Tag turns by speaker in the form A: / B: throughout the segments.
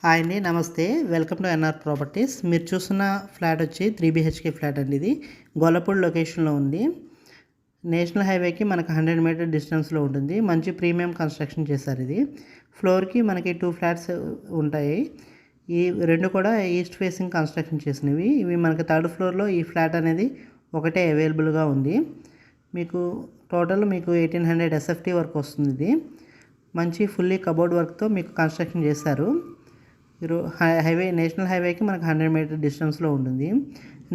A: Hi అండి, నమస్తే. Welcome to NR properties. మీరు చూస్తున్న ఫ్లాట్ వచ్చి 3 BHK ఫ్లాట్ అండి. ఇది గొల్లపూడి లొకేషన్లో ఉంది. నేషనల్ హైవేకి మనకు 100 మీటర్ డిస్టెన్స్లో ఉంటుంది. మంచి ప్రీమియం కన్స్ట్రక్షన్ చేశారు. ఇది ఫ్లోర్కి మనకి 2 ఫ్లాట్స్ ఉంటాయి. ఈ రెండు కూడా ఈస్ట్ ఫేసింగ్ కన్స్ట్రక్షన్ చేసినవి. ఇవి మనకి థర్డ్ ఫ్లోర్లో ఈ ఫ్లాట్ అనేది ఒకటే అవైలబుల్గా ఉంది. మీకు టోటల్ 1800 SFT వర్క్ వస్తుంది. ఇది మంచి ఫుల్లీ కబోర్డ్ వర్క్తో మీకు కన్స్ట్రక్షన్ చేశారు. హైవే నేషనల్ హైవేకి మనకు 100 మీటర్ డిస్టెన్స్లో ఉంటుంది.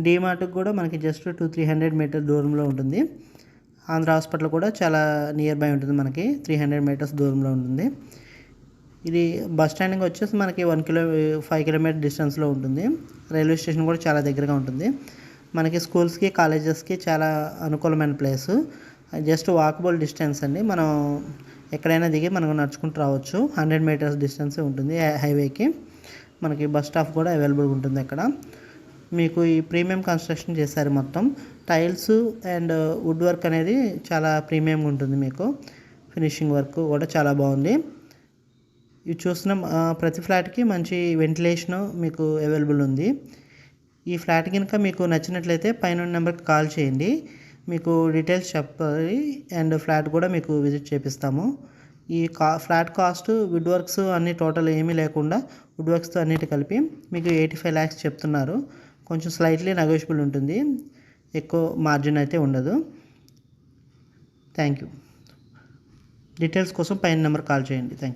A: డీమార్ట్కి కూడా మనకి జస్ట్ 200-300 మీటర్ దూరంలో ఉంటుంది. ఆంధ్ర హాస్పిటల్ కూడా చాలా నియర్ బై ఉంటుంది. మనకి 300 మీటర్స్ దూరంలో ఉంటుంది. ఇది బస్ స్టాండింగ్ వచ్చేసి మనకి 5 కిలోమీటర్ డిస్టెన్స్లో ఉంటుంది. రైల్వే స్టేషన్ కూడా చాలా దగ్గరగా ఉంటుంది. మనకి స్కూల్స్కి కాలేజెస్కి చాలా అనుకూలమైన ప్లేసు. జస్ట్ వాకబుల్ డిస్టెన్స్ అండి. మనం ఎక్కడైనా దిగి మనం నడుచుకుంటూ రావచ్చు. 100 మీటర్స్ డిస్టెన్స్ ఉంటుంది హైవేకి. మనకి బస్ స్టాప్ కూడా అవైలబుల్గా ఉంటుంది అక్కడ. మీకు ఈ ప్రీమియం కన్స్ట్రక్షన్ చేశారు. మొత్తం టైల్స్ అండ్ వుడ్ వర్క్ అనేది చాలా ప్రీమియంగా ఉంటుంది. మీకు ఫినిషింగ్ వర్క్ కూడా చాలా బాగుంది. ఇవి చూసిన ప్రతి ఫ్లాట్కి మంచి వెంటిలేషను మీకు అవైలబుల్ ఉంది. ఈ ఫ్లాట్ కనుక మీకు నచ్చినట్లయితే పైన నెంబర్కి కాల్ చేయండి. మీకు డీటెయిల్స్ చెప్పాలి అండ్ ఫ్లాట్ కూడా మీకు విజిట్ చేపిస్తాము. ఈ ఫ్లాట్ కాస్ట్ వుడ్ వర్క్స్ అన్నీ టోటల్ ఏమీ లేకుండా వుడ్ వర్క్స్తో అన్నిటి కలిపి మీకు 85 lakhs చెప్తున్నారు. కొంచెం స్లైట్లీ నెగోషియబుల్ ఉంటుంది. ఎక్కువ మార్జిన్ అయితే ఉండదు. Thank you. డీటెయిల్స్ కోసం పైన నెంబర్ కాల్ చేయండి. Thank you.